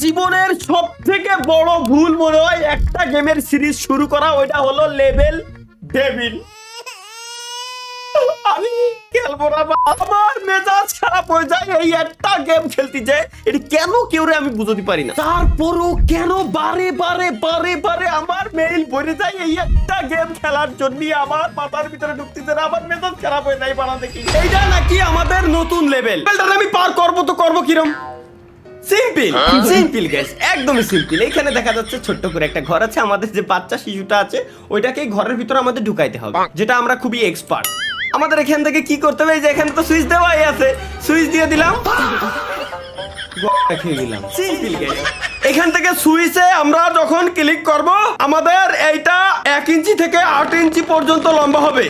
জীবনের সবথেকে বড় ভুল মনে হয় একটা গেমের সিরিজ শুরু করা, ওইটা হলো লেভেল ডেভিল। আমি খেলবো না, আমার মেজাজ খারাপ হয়ে যায় এই একটা গেম খেলতে যায়। এটা কেন কেউ আমি বুঝতে পারি না, তারপরও কেন বারে বারে বারে বারে আমার মেইল ভরে যায় এই একটা গেম খেলার জন্য। আমার মাথার ভিতরে ঢুকতেছে না, আমার মেজাজ খারাপ হয়ে যায় বানা দেখি। এইটা নাকি আমাদের নতুন লেভেল, আমি পার করবো তো করবো কিরম? সিম্পল সিম্পল গাইস, একদমই সিম্পল। এখানে দেখা যাচ্ছে ছোট্ট করে একটা ঘর আছে, আমাদের যে বাচ্চা শিশুটা আছে ওইটাকে ঘরের ভিতরে আমাদের ঢুকাইতে হবে, যেটা আমরা খুবই এক্সপার্ট। আমাদের এখান থেকে কি করতে হবে, যে এখানে তো সুইচ দেওয়াই আছে, সুইচ দিয়ে দিলাম, খেয়ে দিলাম। সিম্পল গাইস, এখান থেকে সুইচে আমরা যখন ক্লিক করব আমাদের এইটা 1 ইঞ্চি থেকে 8 ইঞ্চি পর্যন্ত লম্বা হবে।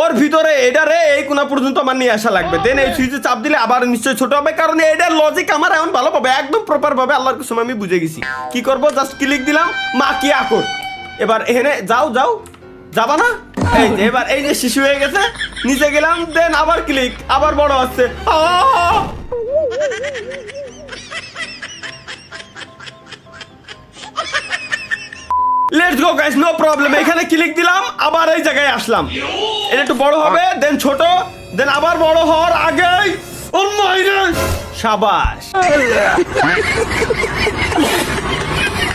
ওর ভিতরে এটারে এই কোনা পর্যন্ত আমার নিয়ে আসা লাগবে, দেন এই সুইচে চাপ দিলে আবার নিশ্চয়ই ছোট হবে, কারণ এটার লজিক আমার এখন ভালো পাবে, একদম প্রপার ভাবে আল্লাহর কসম আমি বুঝে গেছি। কি করব, জাস্ট ক্লিক দিলাম, মা কি আকর। এবার এখানে যাও যাও, যাবা না? এই যে এবার এই যে শিশু হয়ে গেছে, নিচে গেলাম, দেন আবার ক্লিক, আবার বড় হচ্ছে। Let's go guys, no problem. এখানে ক্লিক দিলাম, আবার এই জায়গায় আসলাম, এটা একটু বড় হবে, দেন ছোট, দেন আবার বড় হওয়ার আগেই ও মাইরে শাবাশ।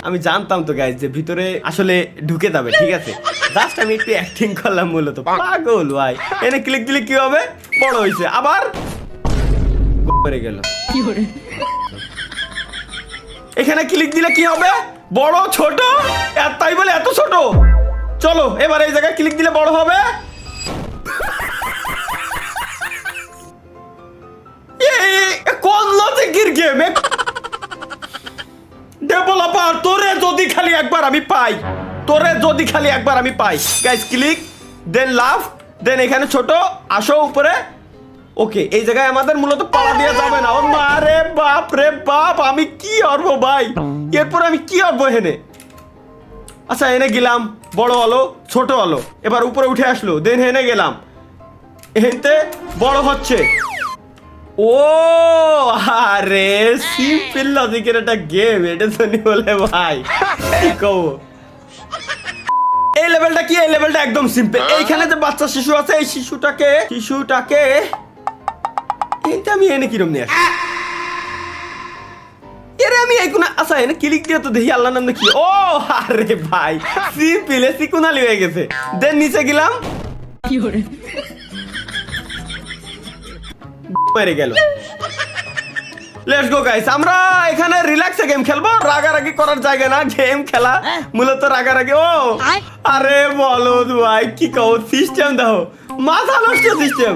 আমি জানতাম তো গাইস যে ভিতরে আসলে ঢুকে যাবে, ঠিক আছে, জাস্ট আমি একটু অ্যাক্টিং করলাম মূলত। পাগল ভাই, এনে ক্লিক দিলে কি হবে, বড় হইছে, আবার পড়ে গেল। এখানে ক্লিক দিলে কি হবে, বড় ছোট, তাই বলে এত ছোট। চলো এবার এই জায়গায় ক্লিক দিলে বড় হবে। কোন লজিকের গেম ডেভেলপার, তোরে যদি খালি একবার আমি পাই, তোরে যদি খালি একবার আমি পাই। গাইস ক্লিক, দেন লাভ, দেন এখানে ছোট, আসো উপরে। ওকে, এই জায়গায় আমাদের মূলত পালা দিয়ে যাবে না। ও মারে বাপ রে বাপ, আমি কি করব ভাই, এরপর আমি কি করব এখানে? আচ্ছা এনে গেলাম, বড় হলো, ছোট হলো, এবার উপরে উঠে আসলো, দেন হেনে গেলাম, এতে বড় হচ্ছে। ও আরে সিম্পল লজিকের একটা গেম, এটা তো নি বলে ভাই কি কও। এই লেভেলটা কি, এই লেভেলটা একদম সিম্পল। এইখানে যে বাচ্চা শিশু আছে, এই শিশুটাকে এইটা আমি এনে কিরম নিয়ে আসি, এরে আমি এই কোনা, আচ্ছা এনে ক্লিক দিয়ে তো দেখি আল্লাহর নাম কি। ও আরে ভাই সিম্পল, সিকুনালি হয়ে গেছে। দেন নিচে গেলাম, কি করে মেরে গেল। লেটস গো গাইস, আমরা এখানে রিল্যাক্সে গেম খেলবো, রাগারাগি করার জায়গা না, গেম খেলা মূলত রাগারাগি। ও আরে বলো ভাই কি কও, সিস্টেম দাও, মাথা নষ্ট সিস্টেম।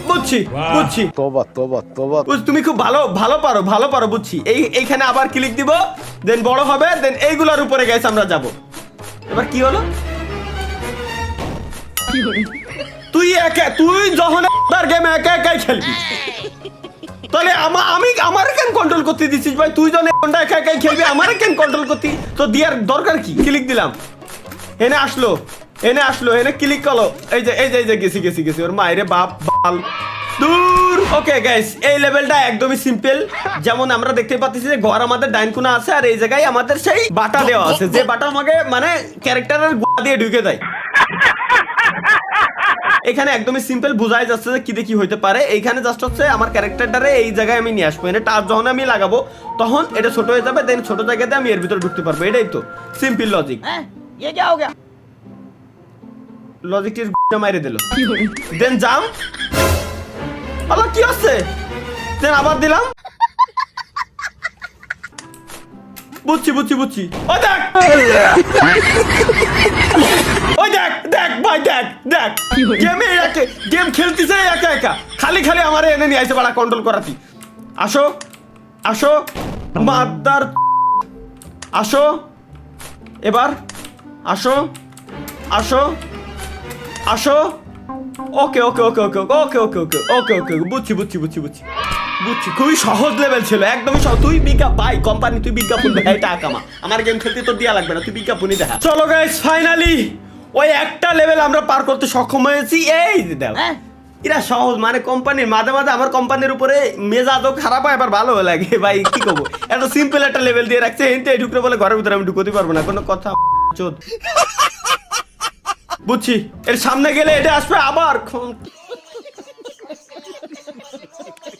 বুঝছি বুঝছি, তোবা তোবা তোবা, তুমি খুব ভালো পারো বুঝছি। এইখানে আবার ক্লিক দিব, দেন বড় হবে, দেন এইগুলোর উপরে গাইস আমরা যাব। এবার কি হলো, তুই যখন গেম একা একাই খেলবি, তাহলে আমার কেন কন্ট্রোল করতে দিছিস ভাই? তুই যখন একা একাই খেলবি, আমার কেন কন্ট্রোল করতে তো দিয়ার দরকার কি? ক্লিক দিলাম, এনে আসলো, এনে ক্লিক করলো, এই যে গেছি ওর মায়েরে বাপ বাল দূর। ওকে গাইস, এই লেভেলটা একদমই সিম্পল। যেমন আমরা দেখতে পাচ্ছি যে ঘর আমাদের ডাইন কোণা আছে, আর এই জায়গায় আমাদের সেই বাটা দেওয়া আছে, যে বাটা আমাকে মানে ক্যারেক্টারের গোড়া দিয়ে ঢুকে দেয়। এখানে একদমই সিম্পল, বোঝাই যাচ্ছে যে কি দেখি হইতে পারে। এইখানে জাস্ট হচ্ছে আমার ক্যারেক্টারটারে এই জায়গায় আমি নিয়ে আসবো, এনে টাচ যখন আমি লাগাবো তখন এটা ছোট হয়ে যাবে, দেন ছোট জায়গাতে আমি এর ভিতরে ঢুকতে পারবো। এটাই তো সিম্পল লজিক। লজিকটির মাইরে দিল, দেন জাম, আল্লাহ কি হচ্ছে, দেন আবার দিলাম। বুঝছি ওই দেখ, দেখ ভাই, দেখ গেম খেলতেছে একা, খালি আমার এনে নিয়ে আইছে বাড়া কন্ট্রোল করাতি। আসো মাদার, আসো এবার, আসো ওকে বুঝছি। খুবই সহজ লেভেল ছিল, একদমই সহজ। তুই কোম্পানি তুই বিজ্ঞাপন দেখা, টাকা কামা, আমার গেম খেলতে তো দেয়া লাগবে না, তুই বিজ্ঞাপনই দেখা। চলো গাইস, ফাইনালি ওই একটা লেভেল আমরা পার করতে সক্ষম হয়েছি। এই দাও এরা সহজ মানে কোম্পানির মাঝে মাঝে আমার কোম্পানির উপরে মেজাজও খারাপ হয় আবার ভালো লাগে ভাই কি করবো এত সিম্পল একটা লেভেল দিয়ে রাখছে এনতে ঢুকতে বলে ঘরের ভিতরে আমি ঢুকতে পারবো না কোনো কথা চোদ বুঝছি এর সামনে গেলে এটা আসবে আবার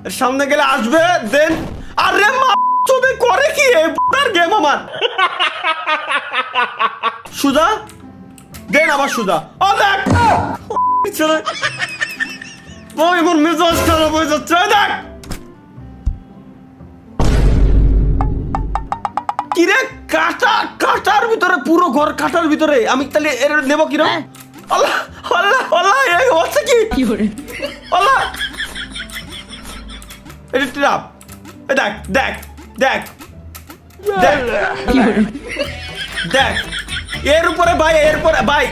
এর সামনে গেলে আসবে দেন আরে মা চোদে করে কি এই গেম আমার সুজা দেন আবার সুজা ও দেখ চলে ওই মোর মেজাজ খারাপ হয়ে যাচ্ছে দেখ কিরে কাটার ভিতরে পুরো ঘর কাটার ভিতরে আমি তাহলে এর নেব কিরম আল্লাহ আল্লাহ আল্লাহ এই হচ্ছে কি আল্লাহ এটা ট্রাপ দেখ দেখ দেখ দেখ দেখ এর উপরে ভাই এরপরে ভাই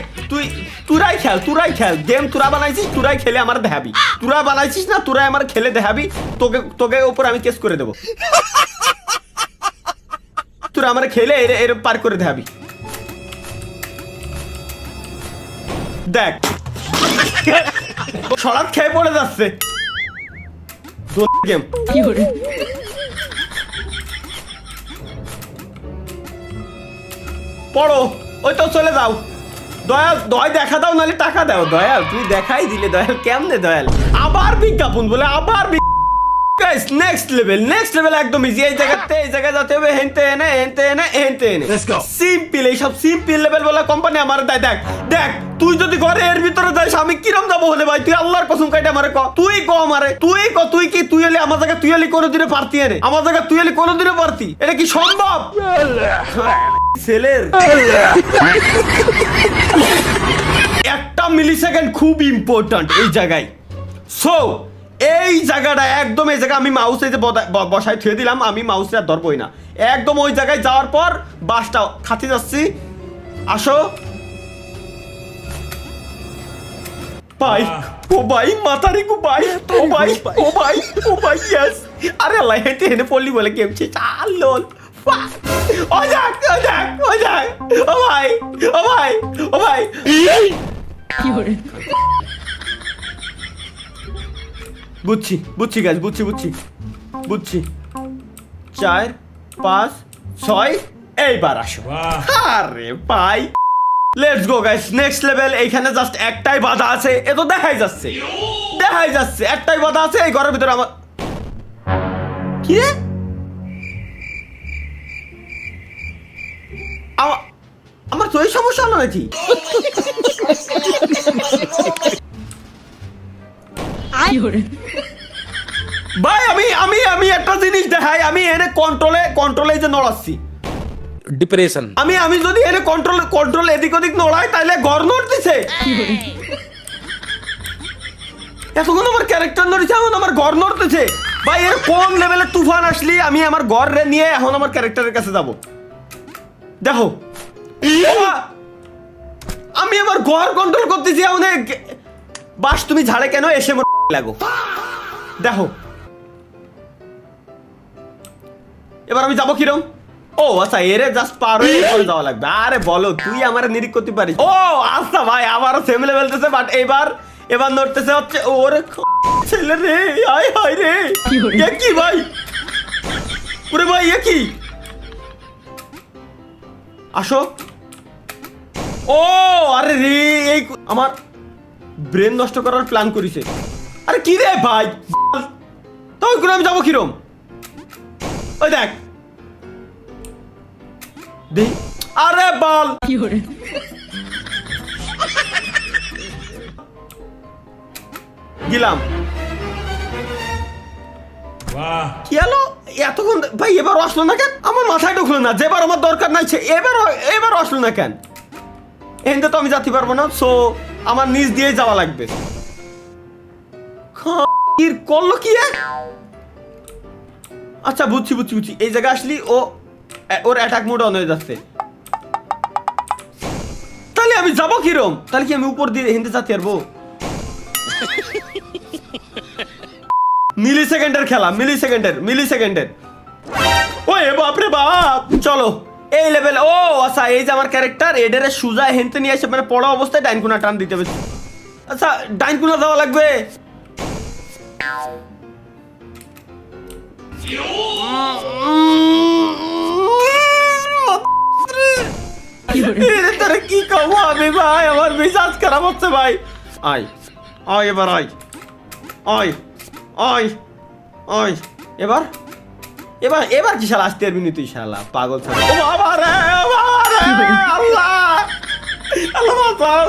তুরাই খেল গেম তুরা বানাইছিস তুরাই খেলে আমার দেখাবি তুরা বানাইছিস না তুরাই আমার খেলে দেখাবি তোকে তোকে উপর আমি কেস করে দেবো তুরা আমার খেলে এর পার করে দেখাবি দেখ সরাত খেয়ে পড়ে যাচ্ছে গেম পড়ো ওই তো চলে যাও দয়াল দয় দেখা দাও নাহলে টাকা দাও দয়াল তুই দেখাই দিলে দয়াল কেমনে দয়াল আবার বিজ্ঞাপন বলে আবার গাইস নেক্সট লেভেল একদম ইজি এই জায়গায় যেতে হবে হেনতে এনে সিম্পল এই সব সিম্পল লেভেল বলা কোম্পানি আমার দেয় দেখ দেখ তুই যদি ঘরে এর ভিতরে যাস আমি কিরম যাবো হলে ভাই তুই আল্লাহর কসম কাইটা আমারে ক তুই ক আমারে তুই কি তুই এলি আমার জায়গা তুই এলি কোনোদিনে পারতি এনে আমার জায়গা তুই এলি কোনোদিনে পারতি এটা কি সম্ভব ছেলের একটা মিলিসেকেন্ড খুব ইম্পর্ট্যান্ট এই জায়গায় সো এই জায়গাটা একদম এই জায়গা আমি মাউস এই যে বসায় থুয়ে দিলাম আমি মাউসটা ধরবই না একদম ওই জায়গায় যাওয়ার পর বাসটা খাতি যাচ্ছি আসো ভাই ও ভাই মাথারি কো ভাই ও ভাই ইয়েস আরে আল্লাহ হেঁটে হেঁটে পড়লি বলে কেমছে চাল লোল ও যাক ও ভাই বুঝছি গাইস বুঝছি 4 5 6 এইবার আসো আরে ভাই let's go guys next level এইখানে জাস্ট একটাই বাধা আছে এ তো দেখাই যাচ্ছে একটাই বাধা আছে এই ঘরের ভিতরে আমার কি রে আমার তো এই সমস্যা হলো নাকি ভাই আমি একটা জিনিস দেখাই আমি এনে কন্ট্রোলে যে নড়াচ্ছি ডিপ্রেশন আমি যদি এনে কন্ট্রোল এদিক ওদিক নড়াই তাহলে ঘর নড়তেছে এতক্ষণ আমার ক্যারেক্টার নড়ছে এখন আমার ঘর নড়তেছে ভাই এর কোন লেভেলের তুফান আসলি আমি আমার ঘর রে নিয়ে এখন আমার ক্যারেক্টারের কাছে যাব দেখো আমি আমার ঘর কন্ট্রোল করতেছি অনেক বাস তুমি ঝাড়ে কেন এসে লাগো দেখো এবার আমি যাবো কিরম ও আচ্ছা এরে জাস্ট পার হয়ে যাওয়া লাগবে আরে বলো তুই আমার নিরিখ করতে পারিস ও আচ্ছা ভাই আমারও সেম লেভেল দিতেছে বাট এবার নড়তেছে হচ্ছে ওরে ছেলে রে হায় রে কি ভাই ওরে ভাই কি আসো ও আরে রে এই আমার ব্রেন নষ্ট করার প্ল্যান করিছে আরে কি রে ভাই তখন আমি যাবো কিরম ওই দেখ আরে বল গেলাম কি হলো এতক্ষণ ভাই এবার আসলো না কেন আমার মাথায় ঢুকলো না যেবার আমার দরকার নাই এবার আসলো না কেন এখানে তো আমি যেতে পারবো না সো আমার নিচ দিয়ে যাওয়া লাগবে করলো কি আচ্ছা বুঝছি এই জায়গায় আসলি ওর অ্যাটাক মোড অন হয়ে যাচ্ছে তাহলে আমি যাবো কিরম তাহলে কি আমি উপর দিয়ে হিন্দি যেতে পারবো মিলিসেকেন্ডের খেলা মিলিসেকেন্ডের ওই বাপরে বাপ চলো এই লেভেল ও আচ্ছা এই যে আমার ক্যারেক্টার এডারে সুজা হেনতে নিয়ে এসে মানে পড়া অবস্থায় ডাইন কোনা টান দিতে হবে আচ্ছা ডাইন কোনা যাওয়া লাগবে তোরে কি কমো আমি ভাই, আমার মেজাজ খারাপ হচ্ছে ভাই। আয় আয় এবার আয় আয় আয় আয় এবার এবার এবার কি শালা আসতে পারবি না তুই শালা পাগল ছাড়া। ও বাবা রে, ও বাবা রে, আল্লাহ আল্লাহ বাঁচাও,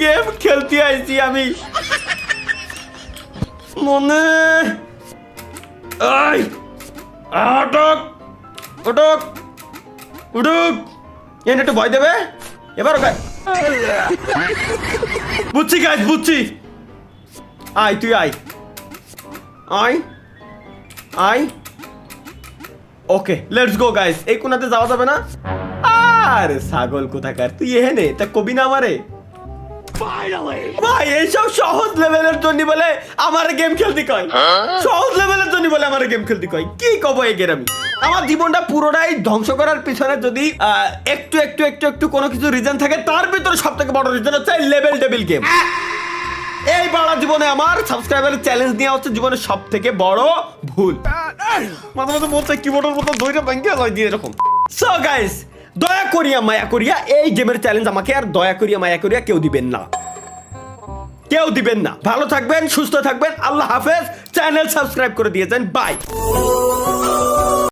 গেম খেলতে আইছি আমি মনে। আয় আটক উঠুক উঠুক, এনে একটু ভয় দেবে এবার। ওকে বুঝছি গাইস, বুঝছি। আয় তুই আয় আয় আয়। Okay let's go guys. এই কোনাতে যাওয়া যাবে না। আরে ছাগল কোথাকার, তুই এখানে তা কবি না আমারে ভাই। এইসব সহজ লেভেলের জন্য বলে আমার গেম খেলতে কয়, সহজ লেভেলের জন্য বলে আমার গেম খেলতে কয়। কি কব এই গেরামি? আমার জীবনটা পুরোটাই ধ্বংস করার পিছনে যদি একটু একটু একটু একটু কোনো কিছু রিজন থাকে, তার ভিতরে সব থেকে বড় রিজন হচ্ছে লেভেল টেবিল গেম। এই বাড়া জীবনে আমার সাবস্ক্রাইবারের চ্যালেঞ্জ নেওয়া হচ্ছে জীবনের সব থেকে বড় ভুল। মাঝে মাঝে বলছে কিবোর্ডের মতো দইটা ব্যাংকে লয় দিয়ে এরকম। সো গাইস, দয়া করিয়া মায়া করিয়া এই গেমের চ্যালেঞ্জ আমাকে আর দয়া করিয়া মায়া করিয়া কেউ দিবেন না, কেউ দিবেন না। ভালো থাকবেন, সুস্থ থাকবেন, আল্লাহ হাফেজ। চ্যানেল সাবস্ক্রাইব করে দিয়েছেন, বাই।